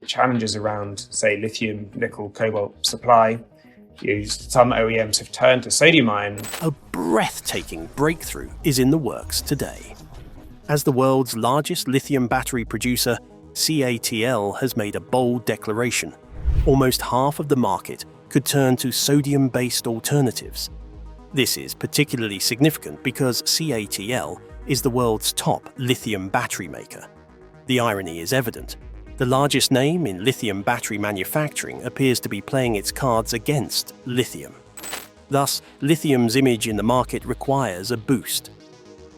challenges around, say, lithium, nickel, cobalt supply, some OEMs have turned to sodium-ion. A breathtaking breakthrough is in the works today. As the world's largest lithium battery producer, CATL has made a bold declaration. Almost half of the market could turn to sodium-based alternatives. This is particularly significant because CATL is the world's top lithium battery maker. The irony is evident. The largest name in lithium battery manufacturing appears to be playing its cards against lithium. Thus, lithium's image in the market requires a boost.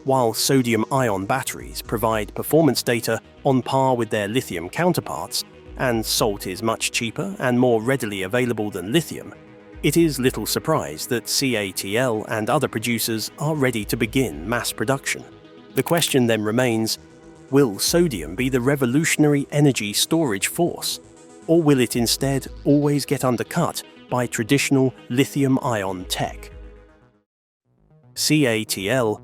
While sodium-ion batteries provide performance data on par with their lithium counterparts, and salt is much cheaper and more readily available than lithium, it is little surprise that CATL and other producers are ready to begin mass production. The question then remains, will sodium be the revolutionary energy storage force, or will it instead always get undercut by traditional lithium-ion tech? CATL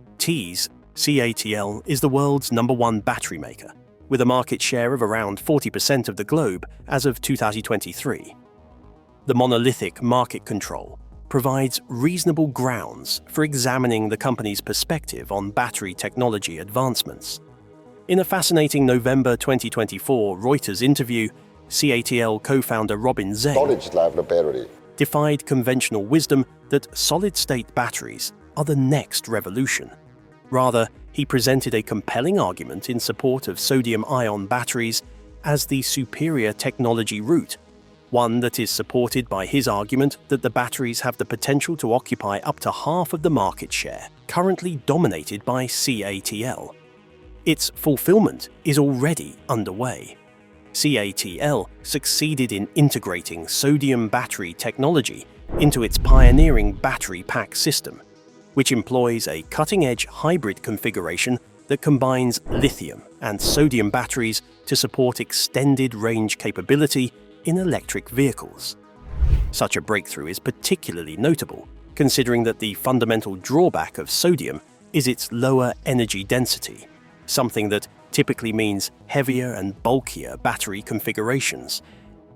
is the world's #1 battery maker, with a market share of around 40% of the globe as of 2023. The monolithic market control provides reasonable grounds for examining the company's perspective on battery technology advancements. In a fascinating November 2024 Reuters interview, CATL co-founder Robin Zeng defied conventional wisdom that solid-state batteries are the next revolution. Rather, he presented a compelling argument in support of sodium-ion batteries as the superior technology route, one that is supported by his argument that the batteries have the potential to occupy up to half of the market share, currently dominated by CATL. Its fulfillment is already underway. CATL succeeded in integrating sodium battery technology into its pioneering battery pack system, which employs a cutting-edge hybrid configuration that combines lithium and sodium batteries to support extended range capability in electric vehicles. Such a breakthrough is particularly notable, considering that the fundamental drawback of sodium is its lower energy density, something that typically means heavier and bulkier battery configurations.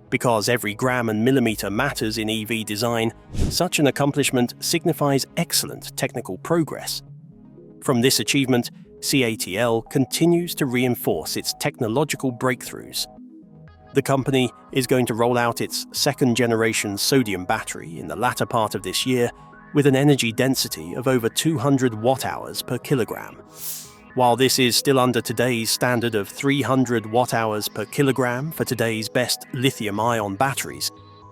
Because every gram and millimeter matters in EV design, such an accomplishment signifies excellent technical progress. From this achievement, CATL continues to reinforce its technological breakthroughs. The company is going to roll out its second-generation sodium battery in the latter part of this year with an energy density of over 200 watt-hours per kilogram. While this is still under today's standard of 300 watt-hours per kilogram for today's best lithium-ion batteries,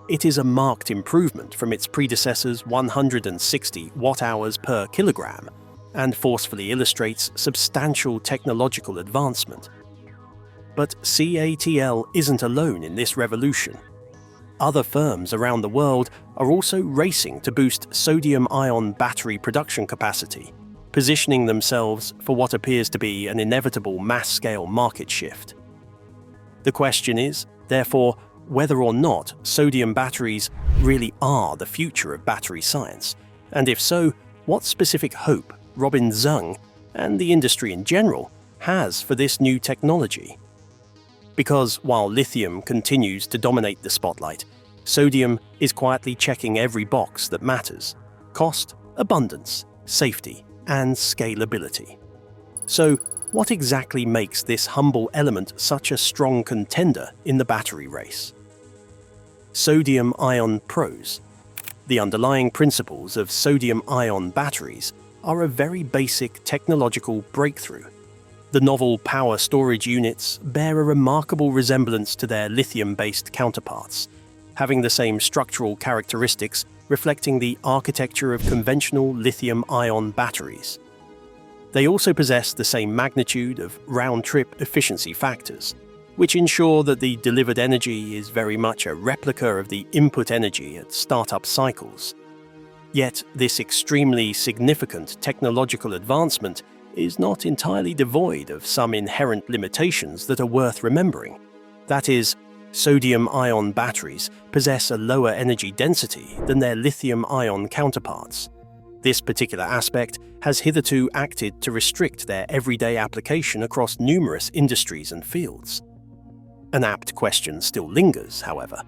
it is a marked improvement from its predecessor's 160 watt-hours per kilogram and forcefully illustrates substantial technological advancement. But CATL isn't alone in this revolution. Other firms around the world are also racing to boost sodium-ion battery production capacity, positioning themselves for what appears to be an inevitable mass-scale market shift. The question is, therefore, whether or not sodium batteries really are the future of battery science, and if so, what specific hope Robin Zeng, and the industry in general, has for this new technology. Because while lithium continues to dominate the spotlight, sodium is quietly checking every box that matters: cost, abundance, safety, and scalability. So, what exactly makes this humble element such a strong contender in the battery race? Sodium-ion pros. The underlying principles of sodium-ion batteries are a very basic technological breakthrough. The novel power storage units bear a remarkable resemblance to their lithium-based counterparts, having the same structural characteristics reflecting the architecture of conventional lithium-ion batteries. They also possess the same magnitude of round-trip efficiency factors, which ensure that the delivered energy is very much a replica of the input energy at startup cycles. Yet, this extremely significant technological advancement is not entirely devoid of some inherent limitations that are worth remembering. That is, sodium-ion batteries possess a lower energy density than their lithium-ion counterparts. This particular aspect has hitherto acted to restrict their everyday application across numerous industries and fields. An apt question still lingers, however.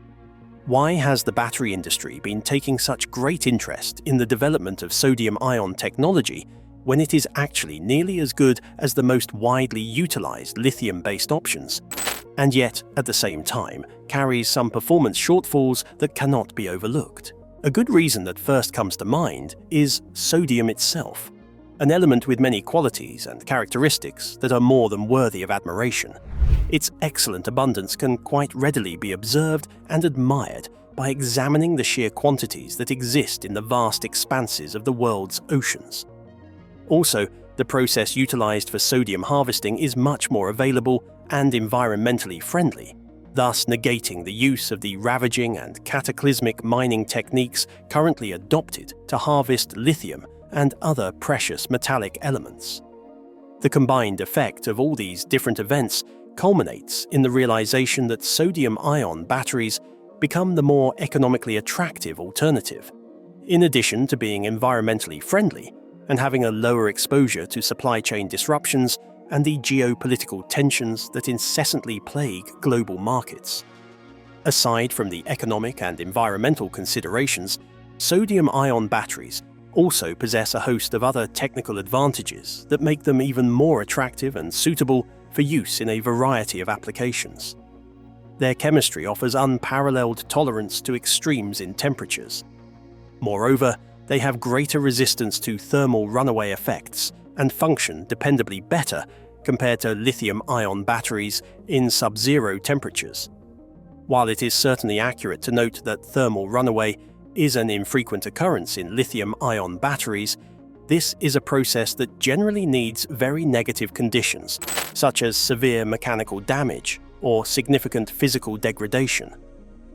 Why has the battery industry been taking such great interest in the development of sodium-ion technology when it is actually nearly as good as the most widely utilized lithium-based options, and yet, at the same time, carries some performance shortfalls that cannot be overlooked? A good reason that first comes to mind is sodium itself, an element with many qualities and characteristics that are more than worthy of admiration. Its excellent abundance can quite readily be observed and admired by examining the sheer quantities that exist in the vast expanses of the world's oceans. Also, the process utilized for sodium harvesting is much more available and environmentally friendly, thus negating the use of the ravaging and cataclysmic mining techniques currently adopted to harvest lithium and other precious metallic elements. The combined effect of all these different events culminates in the realization that sodium-ion batteries become the more economically attractive alternative, in addition to being environmentally friendly and having a lower exposure to supply chain disruptions and the geopolitical tensions that incessantly plague global markets. Aside from the economic and environmental considerations, sodium-ion batteries also possess a host of other technical advantages that make them even more attractive and suitable for use in a variety of applications. Their chemistry offers unparalleled tolerance to extremes in temperatures. Moreover, they have greater resistance to thermal runaway effects and function dependably better compared to lithium-ion batteries in sub-zero temperatures. While it is certainly accurate to note that thermal runaway is an infrequent occurrence in lithium-ion batteries, this is a process that generally needs very negative conditions, such as severe mechanical damage or significant physical degradation.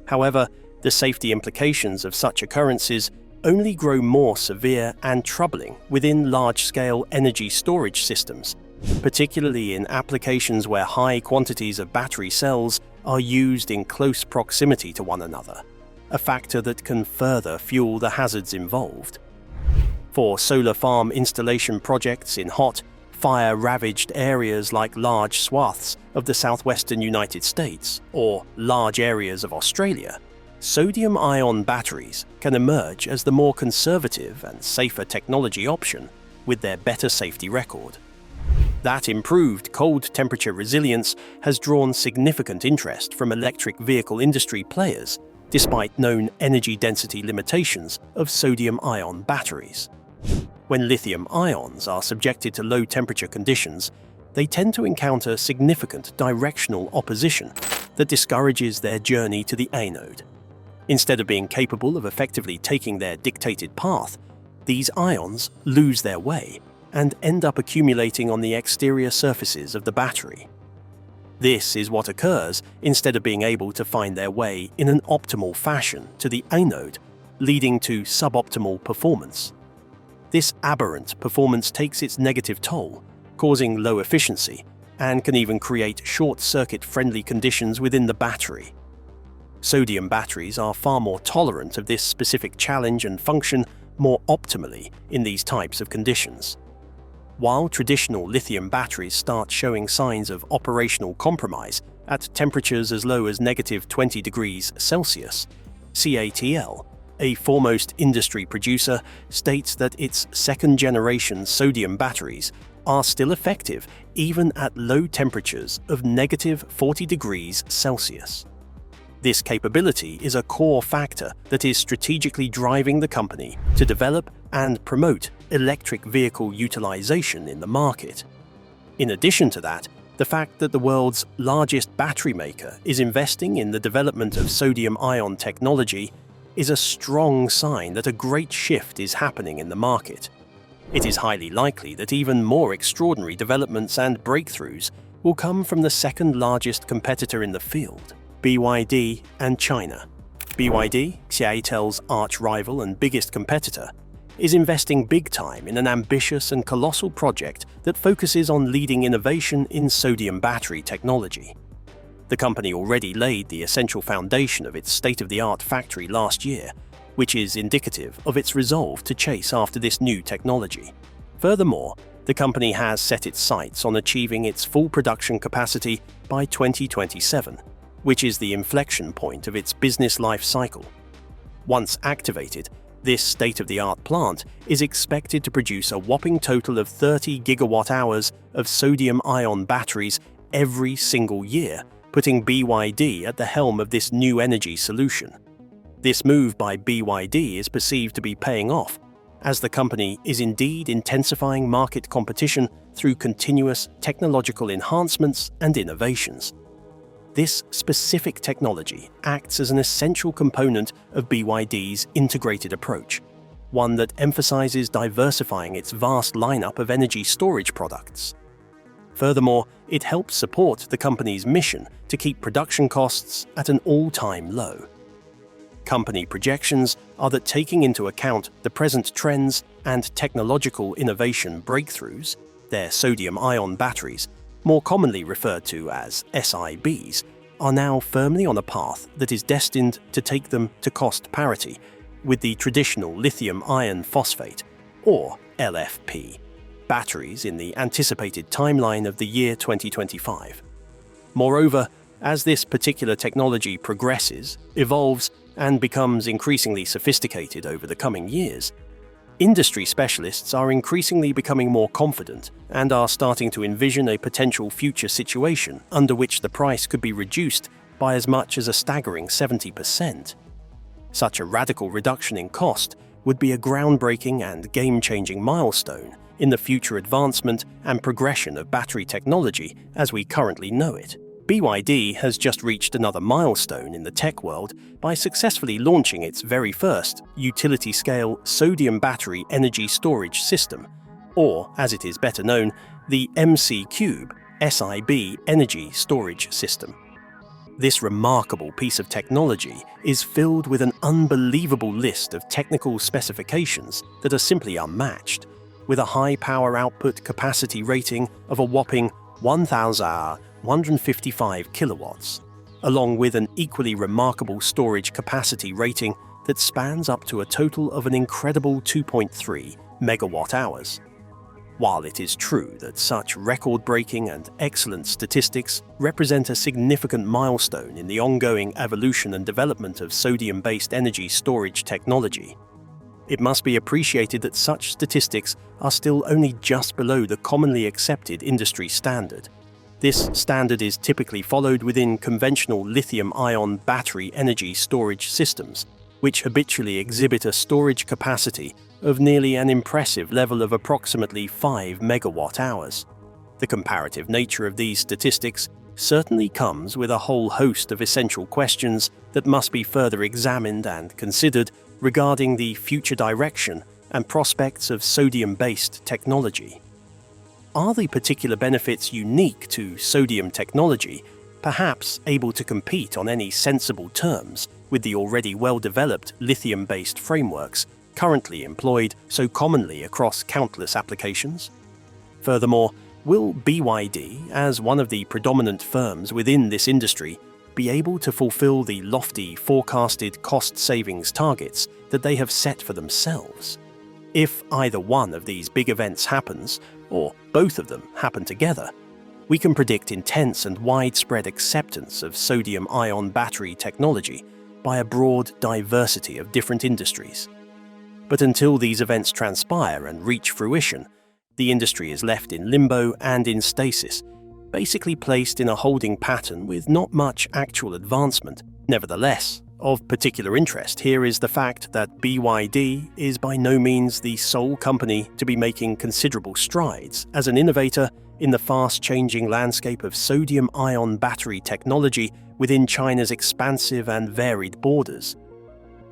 However, the safety implications of such occurrences only grow more severe and troubling within large-scale energy storage systems, particularly in applications where high quantities of battery cells are used in close proximity to one another, a factor that can further fuel the hazards involved. For solar farm installation projects in hot, fire-ravaged areas like large swaths of the southwestern United States or large areas of Australia, sodium-ion batteries can emerge as the more conservative and safer technology option with their better safety record. That improved cold temperature resilience has drawn significant interest from electric vehicle industry players, despite known energy density limitations of sodium-ion batteries. When lithium ions are subjected to low temperature conditions, they tend to encounter significant directional opposition that discourages their journey to the anode. Instead of being capable of effectively taking their dictated path, these ions lose their way and end up accumulating on the exterior surfaces of the battery. This is what occurs instead of being able to find their way in an optimal fashion to the anode, leading to suboptimal performance. This aberrant performance takes its negative toll, causing low efficiency, and can even create short-circuit friendly conditions within the battery. Sodium batteries are far more tolerant of this specific challenge and function more optimally in these types of conditions. While traditional lithium batteries start showing signs of operational compromise at temperatures as low as -20 degrees Celsius, CATL, a foremost industry producer, states that its second-generation sodium batteries are still effective even at low temperatures of -40 degrees Celsius. This capability is a core factor that is strategically driving the company to develop and promote electric vehicle utilization in the market. In addition to that, the fact that the world's largest battery maker is investing in the development of sodium-ion technology is a strong sign that a great shift is happening in the market. It is highly likely that even more extraordinary developments and breakthroughs will come from the second largest competitor in the field, BYD and China. BYD, CATL's arch-rival and biggest competitor, is investing big time in an ambitious and colossal project that focuses on leading innovation in sodium battery technology. The company already laid the essential foundation of its state-of-the-art factory last year, which is indicative of its resolve to chase after this new technology. Furthermore, the company has set its sights on achieving its full production capacity by 2027, which is the inflection point of its business life cycle. Once activated, this state-of-the-art plant is expected to produce a whopping total of 30 gigawatt-hours of sodium-ion batteries every single year, putting BYD at the helm of this new energy solution. This move by BYD is perceived to be paying off, as the company is indeed intensifying market competition through continuous technological enhancements and innovations. This specific technology acts as an essential component of BYD's integrated approach, one that emphasizes diversifying its vast lineup of energy storage products. Furthermore, it helps support the company's mission to keep production costs at an all-time low. Company projections are that, taking into account the present trends and technological innovation breakthroughs, their sodium-ion batteries, more commonly referred to as SiBs, are now firmly on a path that is destined to take them to cost parity with the traditional lithium iron phosphate, or LFP, batteries in the anticipated timeline of the year 2025. Moreover, as this particular technology progresses, evolves, and becomes increasingly sophisticated over the coming years, industry specialists are increasingly becoming more confident and are starting to envision a potential future situation under which the price could be reduced by as much as a staggering 70%. Such a radical reduction in cost would be a groundbreaking and game-changing milestone in the future advancement and progression of battery technology as we currently know it. BYD has just reached another milestone in the tech world by successfully launching its very first utility-scale sodium battery energy storage system, or, as it is better known, the MC-Cube SiB energy storage system. This remarkable piece of technology is filled with an unbelievable list of technical specifications that are simply unmatched, with a high power output capacity rating of a whopping 1,155 kilowatts, along with an equally remarkable storage capacity rating that spans up to a total of an incredible 2.3 megawatt hours. While it is true that such record-breaking and excellent statistics represent a significant milestone in the ongoing evolution and development of sodium-based energy storage technology, it must be appreciated that such statistics are still only just below the commonly accepted industry standard. This standard is typically followed within conventional lithium-ion battery energy storage systems, which habitually exhibit a storage capacity of nearly an impressive level of approximately 5 megawatt hours. The comparative nature of these statistics certainly comes with a whole host of essential questions that must be further examined and considered regarding the future direction and prospects of sodium-based technology. Are the particular benefits unique to sodium technology, perhaps able to compete on any sensible terms with the already well-developed lithium-based frameworks currently employed so commonly across countless applications? Furthermore, will BYD, as one of the predominant firms within this industry, be able to fulfill the lofty forecasted cost savings targets that they have set for themselves? If either one of these big events happens, or both of them happen together, we can predict intense and widespread acceptance of sodium-ion battery technology by a broad diversity of different industries. But until these events transpire and reach fruition, the industry is left in limbo and in stasis, basically placed in a holding pattern with not much actual advancement. Nevertheless, of particular interest here is the fact that BYD is by no means the sole company to be making considerable strides as an innovator in the fast-changing landscape of sodium-ion battery technology within China's expansive and varied borders.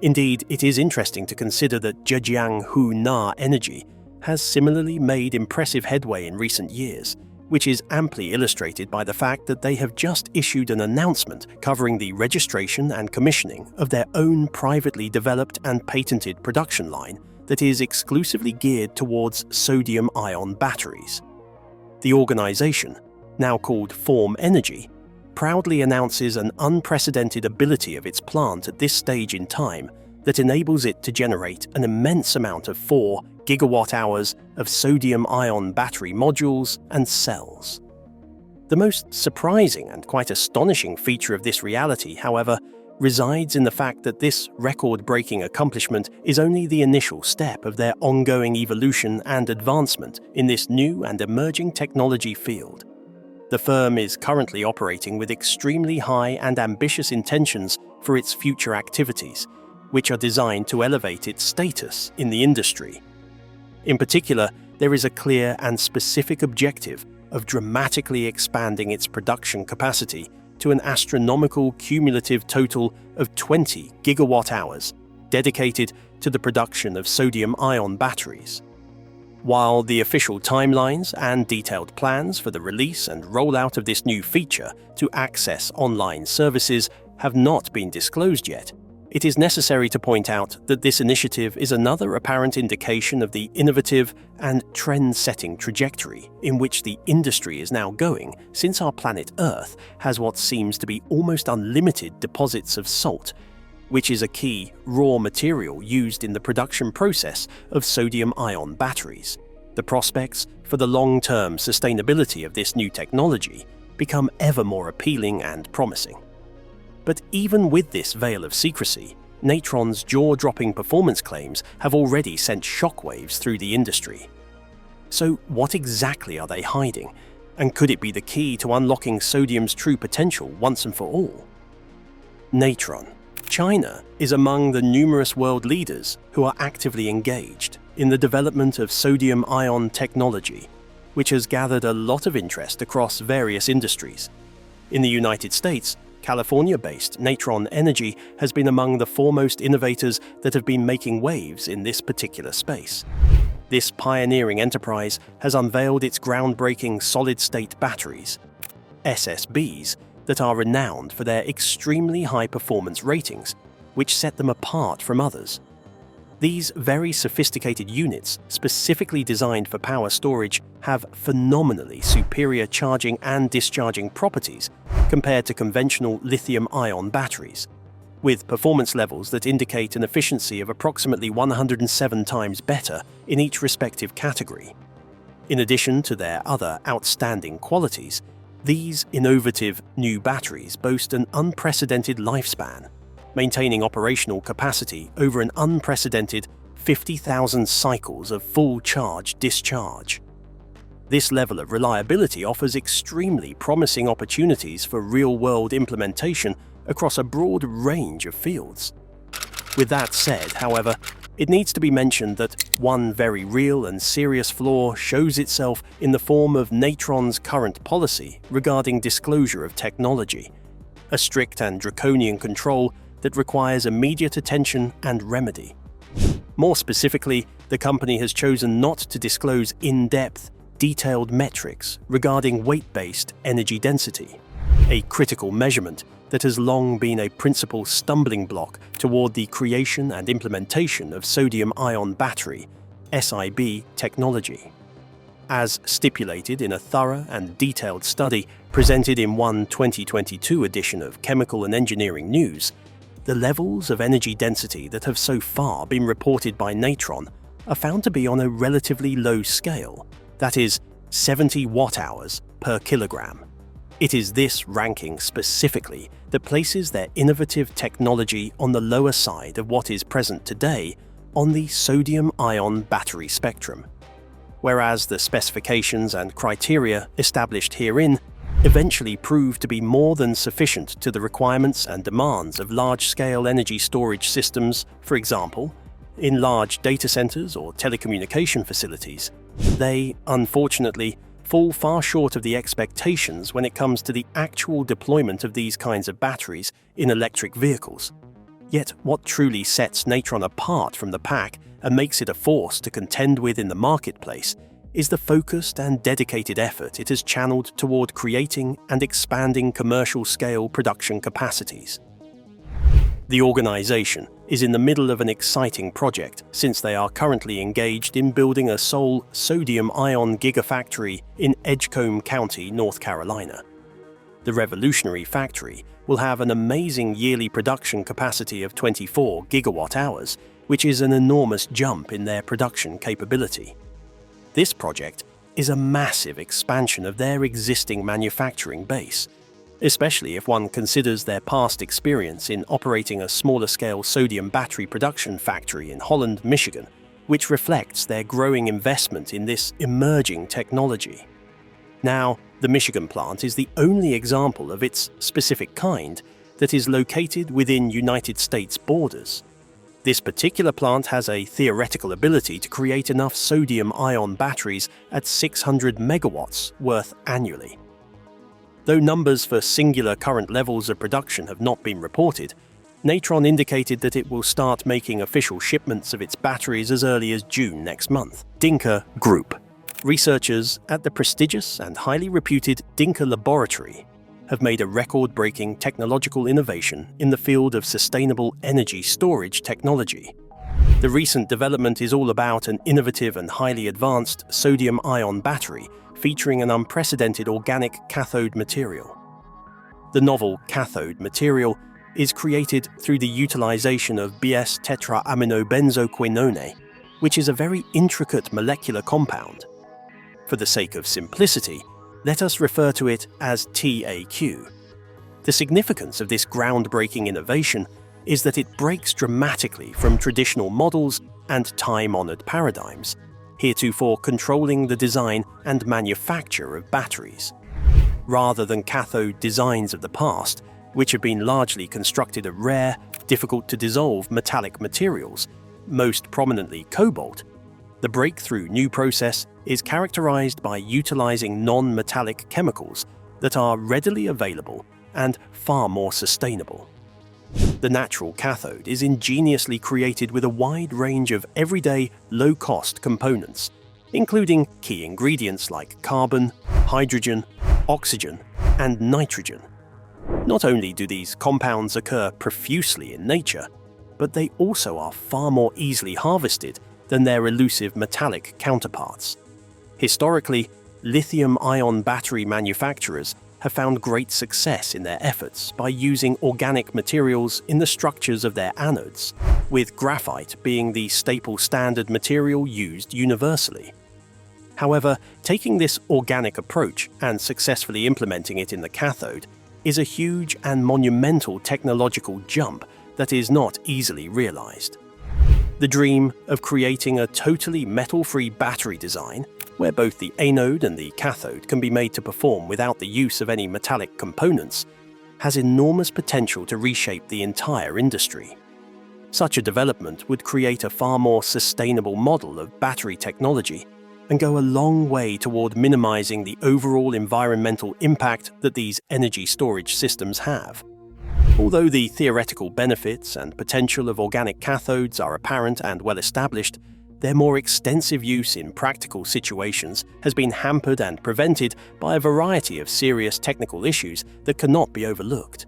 Indeed, it is interesting to consider that Zhejiang Hu-Na Energy has similarly made impressive headway in recent years, which is amply illustrated by the fact that they have just issued an announcement covering the registration and commissioning of their own privately developed and patented production line that is exclusively geared towards sodium-ion batteries. The organization, now called Form Energy, proudly announces an unprecedented ability of its plant at this stage in time that enables it to generate an immense amount of 4 gigawatt hours of sodium-ion battery modules and cells. The most surprising and quite astonishing feature of this reality, however, resides in the fact that this record-breaking accomplishment is only the initial step of their ongoing evolution and advancement in this new and emerging technology field. The firm is currently operating with extremely high and ambitious intentions for its future activities, which are designed to elevate its status in the industry. In particular, there is a clear and specific objective of dramatically expanding its production capacity to an astronomical cumulative total of 20 gigawatt-hours dedicated to the production of sodium-ion batteries. While the official timelines and detailed plans for the release and rollout of this new feature to access online services have not been disclosed yet, it is necessary to point out that this initiative is another apparent indication of the innovative and trend-setting trajectory in which the industry is now going, since our planet Earth has what seems to be almost unlimited deposits of salt, which is a key raw material used in the production process of sodium-ion batteries. The prospects for the long-term sustainability of this new technology become ever more appealing and promising. But even with this veil of secrecy, Natron's jaw-dropping performance claims have already sent shockwaves through the industry. So what exactly are they hiding? And could it be the key to unlocking sodium's true potential once and for all? Natron. China is among the numerous world leaders who are actively engaged in the development of sodium-ion technology, which has gathered a lot of interest across various industries. In the United States, California-based Natron Energy has been among the foremost innovators that have been making waves in this particular space. This pioneering enterprise has unveiled its groundbreaking solid-state batteries, SSBs, that are renowned for their extremely high performance ratings, which set them apart from others. These very sophisticated units, specifically designed for power storage, have phenomenally superior charging and discharging properties compared to conventional lithium-ion batteries, with performance levels that indicate an efficiency of approximately 107 times better in each respective category. In addition to their other outstanding qualities, these innovative new batteries boast an unprecedented lifespan, maintaining operational capacity over an unprecedented 50,000 cycles of full charge-discharge. This level of reliability offers extremely promising opportunities for real-world implementation across a broad range of fields. With that said, however, it needs to be mentioned that one very real and serious flaw shows itself in the form of Natron's current policy regarding disclosure of technology, a strict and draconian control that requires immediate attention and remedy. More specifically, the company has chosen not to disclose in-depth, detailed metrics regarding weight-based energy density, a critical measurement that has long been a principal stumbling block toward the creation and implementation of sodium-ion battery (SiB) technology. As stipulated in a thorough and detailed study presented in one 2022 edition of Chemical and Engineering News, the levels of energy density that have so far been reported by Natron are found to be on a relatively low scale, that is, 70 watt-hours per kilogram. It is this ranking specifically that places their innovative technology on the lower side of what is present today on the sodium-ion battery spectrum, whereas the specifications and criteria established herein eventually prove to be more than sufficient to the requirements and demands of large-scale energy storage systems, for example, in large data centers or telecommunication facilities. They, unfortunately, fall far short of the expectations when it comes to the actual deployment of these kinds of batteries in electric vehicles. Yet what truly sets Natron apart from the pack and makes it a force to contend with in the marketplace is the focused and dedicated effort it has channeled toward creating and expanding commercial-scale production capacities. The organization is in the middle of an exciting project since they are currently engaged in building a sole sodium-ion gigafactory in Edgecombe County, North Carolina. The revolutionary factory will have an amazing yearly production capacity of 24 gigawatt-hours, which is an enormous jump in their production capability. This project is a massive expansion of their existing manufacturing base, especially if one considers their past experience in operating a smaller-scale sodium battery production factory in Holland, Michigan, which reflects their growing investment in this emerging technology. Now, the Michigan plant is the only example of its specific kind that is located within United States borders. This particular plant has a theoretical ability to create enough sodium-ion batteries at 600 megawatts worth annually. Though numbers for singular current levels of production have not been reported, Natron indicated that it will start making official shipments of its batteries as early as June next month. Dinker Group. Researchers at the prestigious and highly reputed Dinker Laboratory have made a record-breaking technological innovation in the field of sustainable energy storage technology. The recent development is all about an innovative and highly advanced sodium-ion battery featuring an unprecedented organic cathode material. The novel cathode material is created through the utilization of bis-tetraaminobenzoquinone, which is a very intricate molecular compound. For the sake of simplicity, let us refer to it as TAQ. The significance of this groundbreaking innovation is that it breaks dramatically from traditional models and time-honored paradigms, heretofore controlling the design and manufacture of batteries. Rather than cathode designs of the past, which have been largely constructed of rare, difficult-to-dissolve metallic materials, most prominently cobalt, the breakthrough new process is characterized by utilizing non-metallic chemicals that are readily available and far more sustainable. The natural cathode is ingeniously created with a wide range of everyday, low-cost components, including key ingredients like carbon, hydrogen, oxygen, and nitrogen. Not only do these compounds occur profusely in nature, but they also are far more easily harvested than their elusive metallic counterparts. Historically, lithium-ion battery manufacturers have found great success in their efforts by using organic materials in the structures of their anodes, with graphite being the staple standard material used universally. However, taking this organic approach and successfully implementing it in the cathode is a huge and monumental technological jump that is not easily realized. The dream of creating a totally metal-free battery design, where both the anode and the cathode can be made to perform without the use of any metallic components, has enormous potential to reshape the entire industry. Such a development would create a far more sustainable model of battery technology and go a long way toward minimizing the overall environmental impact that these energy storage systems have. Although the theoretical benefits and potential of organic cathodes are apparent and well established, their more extensive use in practical situations has been hampered and prevented by a variety of serious technical issues that cannot be overlooked.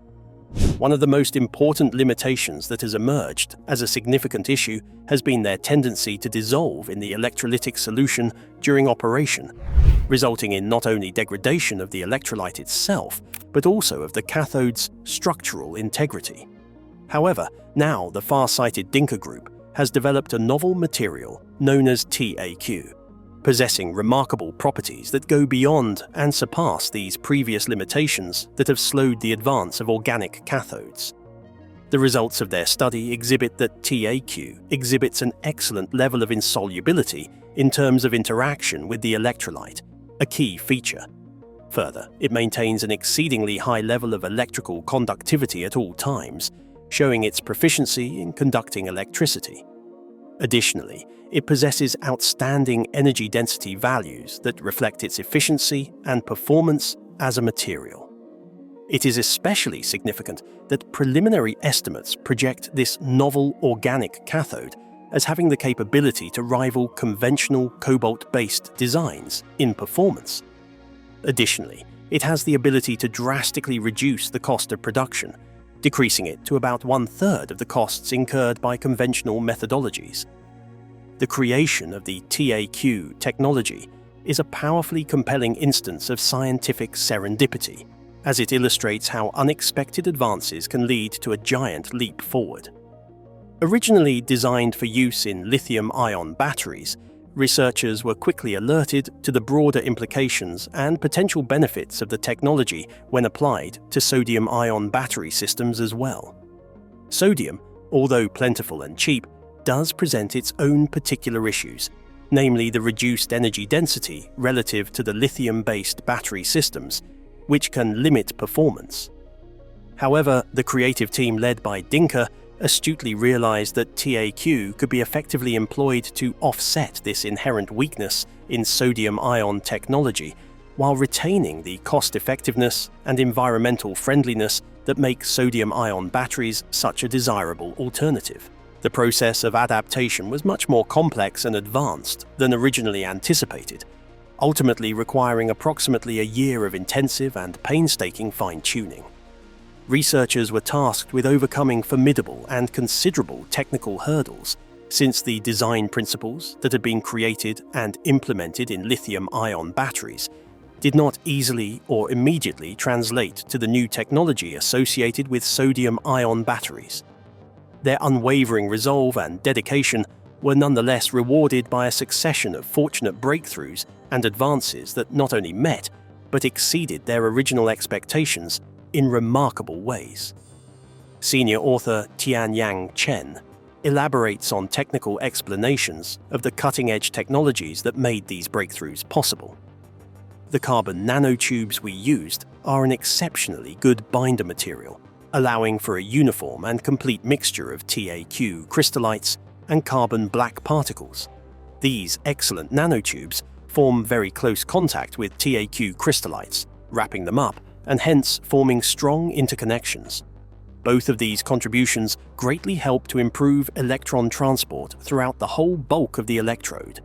One of the most important limitations that has emerged as a significant issue has been their tendency to dissolve in the electrolytic solution during operation, resulting in not only degradation of the electrolyte itself, but also of the cathode's structural integrity. However, now the far-sighted Dinker Group has developed a novel material known as TAQ, possessing remarkable properties that go beyond and surpass these previous limitations that have slowed the advance of organic cathodes. The results of their study exhibit that TAQ exhibits an excellent level of insolubility in terms of interaction with the electrolyte, a key feature. Further, it maintains an exceedingly high level of electrical conductivity at all times, showing its proficiency in conducting electricity. Additionally, it possesses outstanding energy density values that reflect its efficiency and performance as a material. It is especially significant that preliminary estimates project this novel organic cathode as having the capability to rival conventional cobalt-based designs in performance. Additionally, it has the ability to drastically reduce the cost of production, decreasing it to about 1/3 of the costs incurred by conventional methodologies. The creation of the TAQ technology is a powerfully compelling instance of scientific serendipity, as it illustrates how unexpected advances can lead to a giant leap forward. Originally designed for use in lithium-ion batteries, researchers were quickly alerted to the broader implications and potential benefits of the technology when applied to sodium-ion battery systems as well. Sodium, although plentiful and cheap, does present its own particular issues, namely the reduced energy density relative to the lithium-based battery systems, which can limit performance. However, the creative team led by Dinker astutely realized that TAQ could be effectively employed to offset this inherent weakness in sodium-ion technology while retaining the cost-effectiveness and environmental friendliness that make sodium-ion batteries such a desirable alternative. The process of adaptation was much more complex and advanced than originally anticipated, ultimately requiring approximately a year of intensive and painstaking fine-tuning. Researchers were tasked with overcoming formidable and considerable technical hurdles, since the design principles that had been created and implemented in lithium-ion batteries did not easily or immediately translate to the new technology associated with sodium-ion batteries. Their unwavering resolve and dedication were nonetheless rewarded by a succession of fortunate breakthroughs and advances that not only met, but exceeded their original expectations in remarkable ways. Senior author Tianyang Chen elaborates on technical explanations of the cutting-edge technologies that made these breakthroughs possible. The carbon nanotubes we used are an exceptionally good binder material, allowing for a uniform and complete mixture of TAQ crystallites and carbon black particles. These excellent nanotubes form very close contact with TAQ crystallites, wrapping them up and hence forming strong interconnections. Both of these contributions greatly help to improve electron transport throughout the whole bulk of the electrode,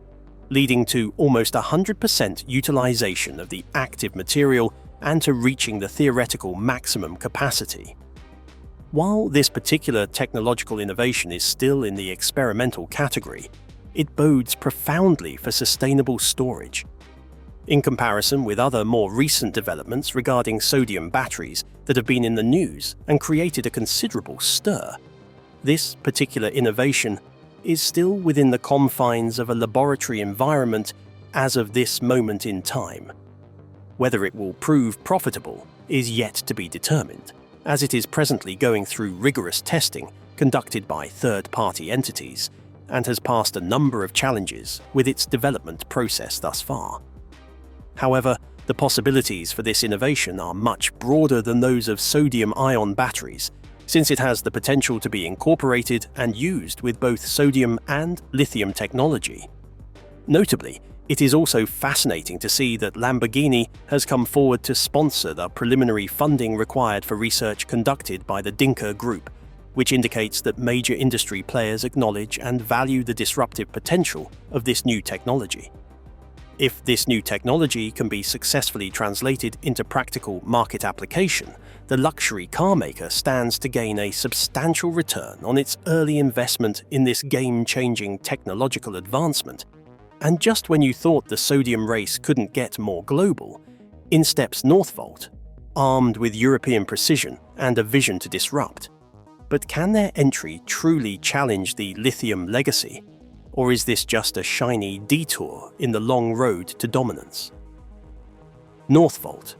leading to almost 100% utilization of the active material and to reaching the theoretical maximum capacity. While this particular technological innovation is still in the experimental category, it bodes profoundly for sustainable storage. In comparison with other more recent developments regarding sodium batteries that have been in the news and created a considerable stir, this particular innovation is still within the confines of a laboratory environment as of this moment in time. Whether it will prove profitable is yet to be determined, as it is presently going through rigorous testing conducted by third-party entities and has passed a number of challenges with its development process thus far. However, the possibilities for this innovation are much broader than those of sodium-ion batteries, since it has the potential to be incorporated and used with both sodium and lithium technology. Notably, it is also fascinating to see that Lamborghini has come forward to sponsor the preliminary funding required for research conducted by the Dinker Group, which indicates that major industry players acknowledge and value the disruptive potential of this new technology. If this new technology can be successfully translated into practical market application, the luxury car maker stands to gain a substantial return on its early investment in this game-changing technological advancement. And just when you thought the sodium race couldn't get more global, in steps Northvolt, armed with European precision and a vision to disrupt. But can their entry truly challenge the lithium legacy? Or is this just a shiny detour in the long road to dominance? Northvolt.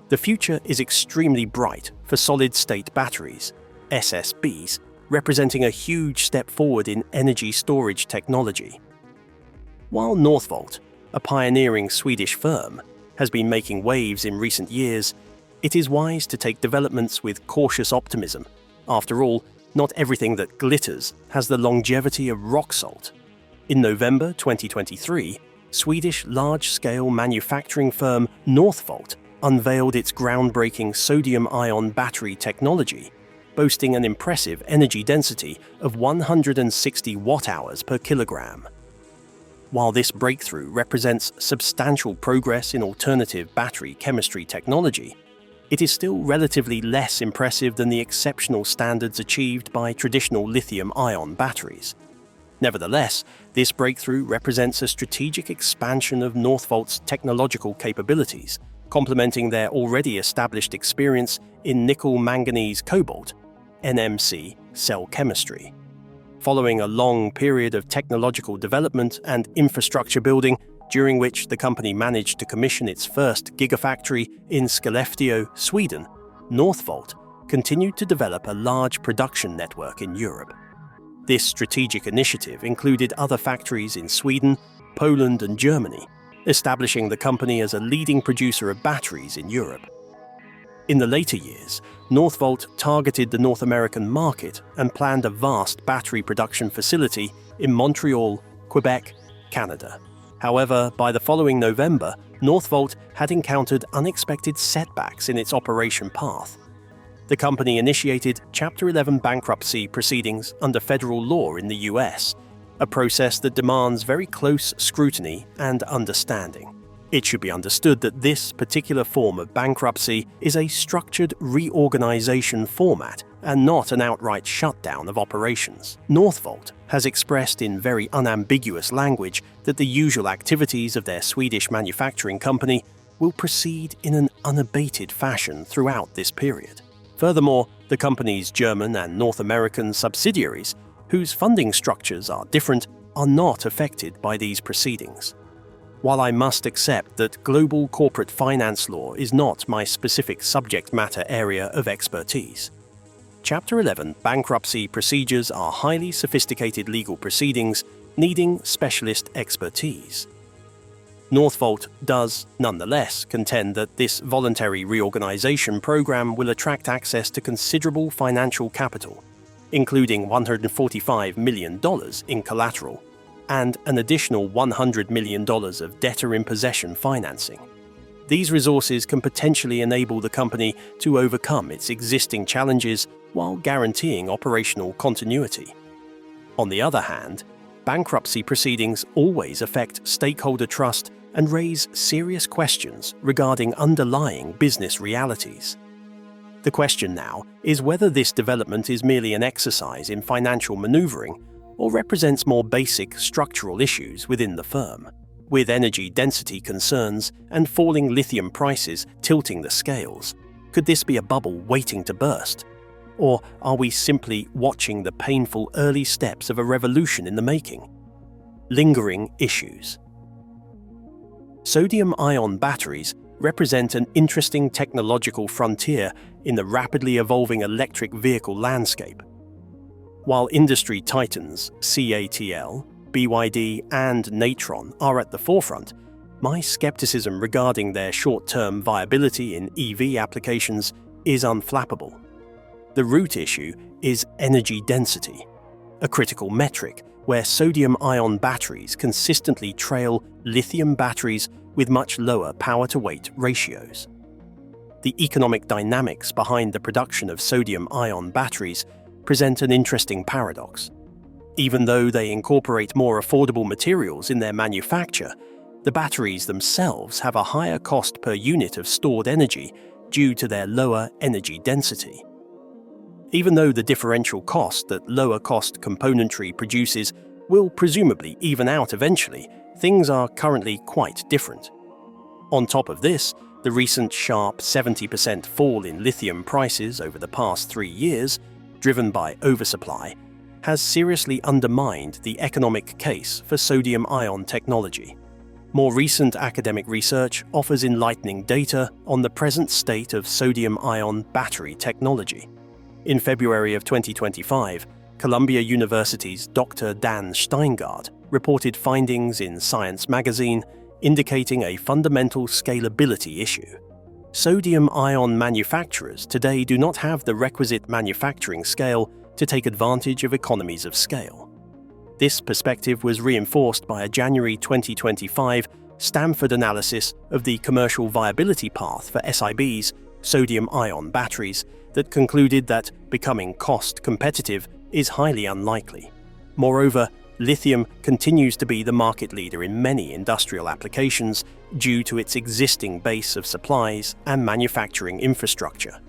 The future is extremely bright for solid-state batteries, SSBs, representing a huge step forward in energy storage technology. While Northvolt, a pioneering Swedish firm, has been making waves in recent years, it is wise to take developments with cautious optimism. After all, not everything that glitters has the longevity of rock salt. In November 2023, Swedish large-scale manufacturing firm Northvolt unveiled its groundbreaking sodium-ion battery technology, boasting an impressive energy density of 160 watt-hours per kilogram. While this breakthrough represents substantial progress in alternative battery chemistry technology, it is still relatively less impressive than the exceptional standards achieved by traditional lithium-ion batteries. Nevertheless, this breakthrough represents a strategic expansion of Northvolt's technological capabilities, complementing their already established experience in nickel-manganese-cobalt (NMC) cell chemistry. following a long period of technological development and infrastructure building, during which the company managed to commission its first gigafactory in Skellefteå, Sweden. Northvolt continued to develop a large production network in Europe. This strategic initiative included other factories in Sweden, Poland, and Germany, establishing the company as a leading producer of batteries in Europe. In the later years, Northvolt targeted the North American market and planned a vast battery production facility in Montreal, Quebec, Canada. However, by the following November, Northvolt had encountered unexpected setbacks in its operation path. The company initiated Chapter 11 bankruptcy proceedings under federal law in the US, a process that demands very close scrutiny and understanding. It should be understood that this particular form of bankruptcy is a structured reorganization format and not an outright shutdown of operations. Northvolt has expressed in very unambiguous language that the usual activities of their Swedish manufacturing company will proceed in an unabated fashion throughout this period. Furthermore, the company's German and North American subsidiaries, whose funding structures are different, are not affected by these proceedings. While I must accept that global corporate finance law is not my specific subject matter area of expertise, Chapter 11 bankruptcy procedures are highly sophisticated legal proceedings needing specialist expertise. Northvolt does, nonetheless, contend that this voluntary reorganization program will attract access to considerable financial capital, including $145 million in collateral, and an additional $100 million of debtor-in-possession financing. These resources can potentially enable the company to overcome its existing challenges while guaranteeing operational continuity. On the other hand, bankruptcy proceedings always affect stakeholder trust and raise serious questions regarding underlying business realities. The question now is whether this development is merely an exercise in financial maneuvering or represents more basic structural issues within the firm. With energy density concerns and falling lithium prices tilting the scales, could this be a bubble waiting to burst? Or are we simply watching the painful early steps of a revolution in the making? Lingering issues. Sodium-ion batteries represent an interesting technological frontier in the rapidly evolving electric vehicle landscape. While industry titans CATL, BYD, and Natron are at the forefront, my skepticism regarding their short-term viability in EV applications is unflappable. The root issue is energy density, a critical metric where sodium-ion batteries consistently trail lithium batteries with much lower power-to-weight ratios. The economic dynamics behind the production of sodium-ion batteries present an interesting paradox. Even though they incorporate more affordable materials in their manufacture, the batteries themselves have a higher cost per unit of stored energy due to their lower energy density. Even though the differential cost that lower-cost componentry produces will presumably even out eventually, things are currently quite different. On top of this, the recent sharp 70% fall in lithium prices over the past 3 years, driven by oversupply, has seriously undermined the economic case for sodium-ion technology. More recent academic research offers enlightening data on the present state of sodium-ion battery technology. In February of 2025, Columbia University's Dr. Dan Steingart reported findings in Science magazine indicating a fundamental scalability issue. Sodium-ion manufacturers today do not have the requisite manufacturing scale to take advantage of economies of scale. This perspective was reinforced by a January 2025 Stanford analysis of the commercial viability path for SIB's sodium-ion batteries that concluded that becoming cost competitive is highly unlikely. Moreover, lithium continues to be the market leader in many industrial applications due to its existing base of supplies and manufacturing infrastructure.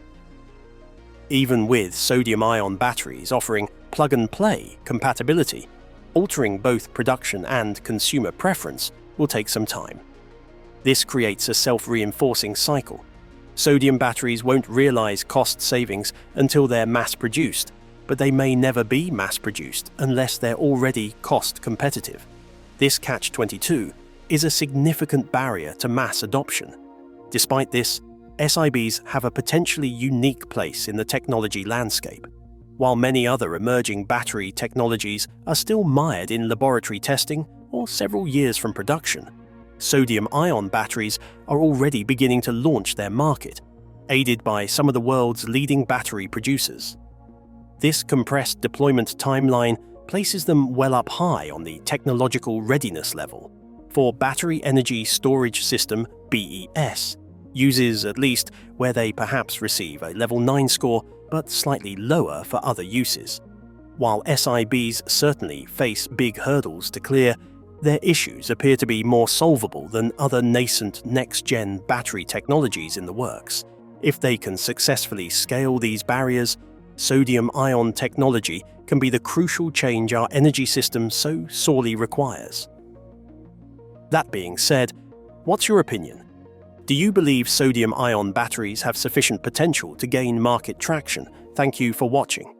Even with sodium-ion batteries offering plug-and-play compatibility, altering both production and consumer preference will take some time. This creates a self-reinforcing cycle. Sodium batteries won't realize cost savings until they're mass-produced, but but they may never be mass-produced unless they're already cost-competitive. This catch-22 is a significant barrier to mass adoption. Despite this, SiBs have a potentially unique place in the technology landscape. While many other emerging battery technologies are still mired in laboratory testing or several years from production, sodium-ion batteries are already beginning to launch their market, aided by some of the world's leading battery producers. This compressed deployment timeline places them well up high on the technological readiness level. For Battery Energy Storage System (BES), uses at least where they perhaps receive a level 9 score but slightly lower for other uses. While SiBs certainly face big hurdles to clear, their issues appear to be more solvable than other nascent next-gen battery technologies in the works. If they can successfully scale these barriers, sodium-ion technology can be the crucial change our energy system so sorely requires. That being said, what's your opinion? Do you believe sodium-ion batteries have sufficient potential to gain market traction? Thank you for watching.